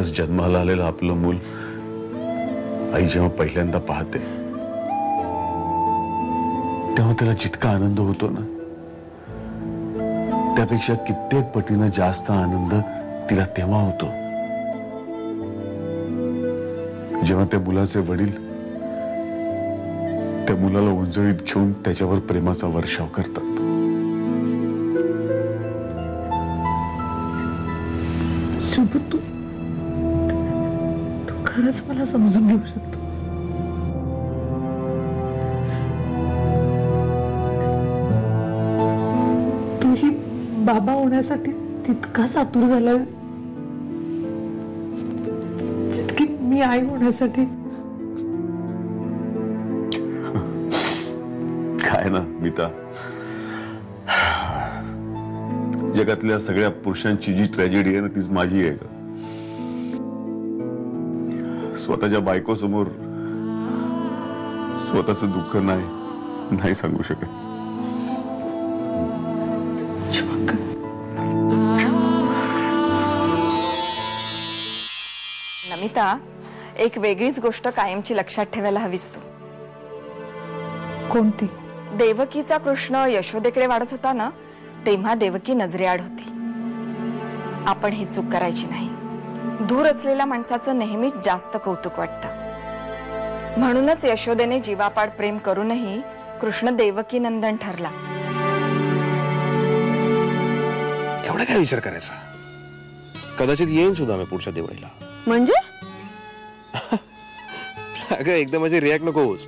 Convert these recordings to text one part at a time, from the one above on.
नुकतंच जन्माला आलेलं आपलं मूल आई जेव्हा पहिल्यांदा पाहते तेव्हा त्याला जितका आनंद होतो ना त्यापेक्षा कित्येक पटीनं जास्त आनंद तिला तेव्हा होतो जेव्हा त्या मुलाचे वडील त्या मुलाला उंजळीत घेऊन त्याच्यावर प्रेमाचा वर्षाव करतात. शुभ, तू खरंच मला समजून घेऊ शकतोस. तूही बाबा होण्यासाठी तितकाच आतुर झालाय जितकी मी आई होण्यासाठी. काय ना मीता, जगातल्या सगळ्या पुरुषांची जी ट्रॅजेडी आहे ना तीच माझी आहे. स्वतःच्या बायको समोर स्वतःचं दुःख नाही सांगू शकत. नमिता, एक वेगळीच गोष्ट कायमची लक्षात ठेवायला हवीस तू. कोणती? देवकीचा कृष्ण यशोदेकडे वाढत होता ना तेव्हा देवकी नजरेआड होती. आपण ही चूक करायची नाही. दूर असलेल्या माणसाचं नेहमीच जास्त कौतुक वाटतं. म्हणूनच यशोदेने जीवापाड प्रेम करूनही कृष्ण देवकी नंदन ठरला. एवढा काय विचार करायचा? कदाचित येईन सुद्धा मी पुढच्या दिवाळीला. म्हणजे अगं एकदम माझी रिॲक्ट नकोस.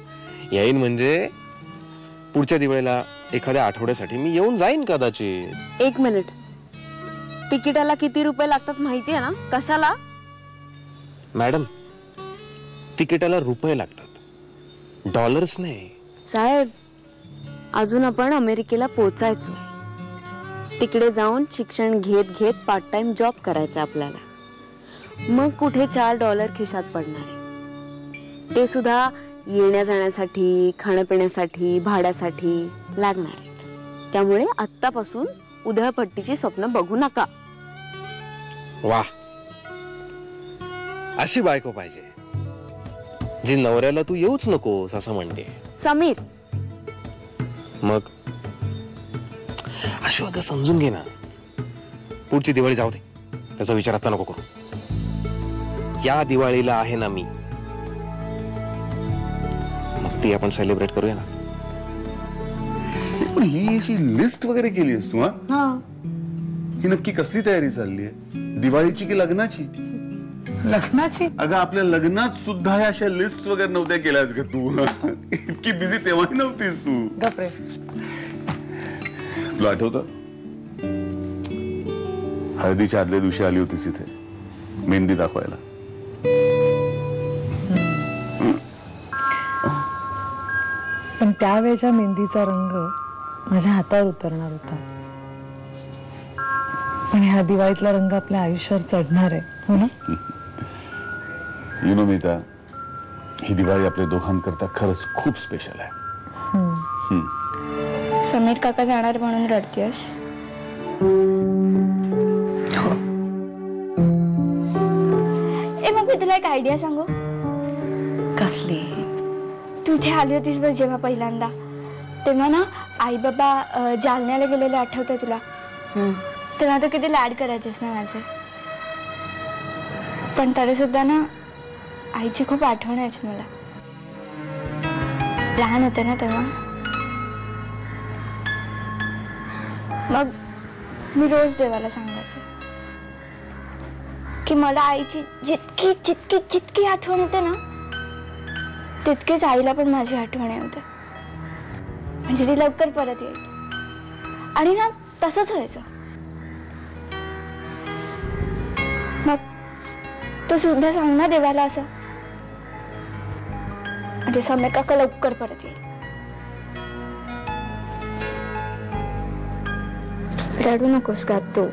येईन म्हणजे पुढच्या दिवाळीला एखाद्या आठवड्यासाठी मी येऊन जाईन कदाचित. एक मिनिट, तिकिटाला किती रुपये लागतात माहितीये ना? कशाला? मॅडम, तिकिटाला रुपये लागतात, डॉलर्स नाही. साहेब, अजून आपण अमेरिकेला पोहोचायचो. तिकडे जाऊन शिक्षण घेत घेत पार्ट टाइम जॉब करायचा आपल्याला. मग कुठे $4 खिशात पडणार, ते सुद्धा येण्या जाण्यासाठी, खाण्यापिण्यासाठी, भाड्यासाठी लागणार आहे. त्यामुळे आत्तापासून उधळपट्टीची स्वप्न बघू नका. वाह, अशी बायको पाहिजे जी नवऱ्याला तू येऊच नकोस असं म्हणते. समीर, मग अशो अगं समजून घे ना. पुढची दिवाळी जाऊ दे, त्याचा विचार आता नको करू. या दिवाळीला आहे ना मी, मग ती आपण सेलिब्रेट करूया ना. पण ही अशी लिस्ट वगैरे केली आहेस तू? हा, ही नक्की कसली तयारी चालली आहे? दिवाळीची की लग्नाची? लग्नाची. अगं आपल्या लग्नात सुद्धा ह्या अशा लिस्ट वगैरे नव्हत्या केल्यास ग तू. इतकी बिझी तेव्हाही नव्हतीस तू. गप्रे. तुला आठवतं हळदीच्या आदल्या दिवशी आली होतीस इथे मेहंदी दाखवायला? पण त्यावेळेच्या मेहंदीचा रंग माझ्या हातावर उतरणार होता. पण ह्या दिवाळीतला रंग आपल्या आयुष्यावर चढणार आहे, हो ना? यु नो मीता, ही दिवाळी आपल्या दोघांकरता खरंच खूप स्पेशल आहे. समीर काका जाणार म्हणून रडतेस? मग मी तुला एक आयडिया सांगू? कसली? तू इथे आली होतीस बघ जेव्हा पहिल्यांदा, तेव्हा ना आई बाबा जालन्याला गेलेले आठवतंय तुला? तेव्हा तर किती लाड करायचेस ना माझे. पण तरी सुद्धा ना आईची खूप आठवण यायची मला. लहान होते ना तेव्हा. मग मी रोज देवाला सांगायचे की मला आईची जितकी जितकी जितकी आठवण येते ना तितकीच आईला पण माझी आठवण येते, म्हणजे ती लवकर परत येईल. आणि ना तसंच व्हायचं. मग तू सुद्धा सांग ना देवाला असं, म्हणजे समीर काका लवकर परत येईल. रडू नकोस का तू?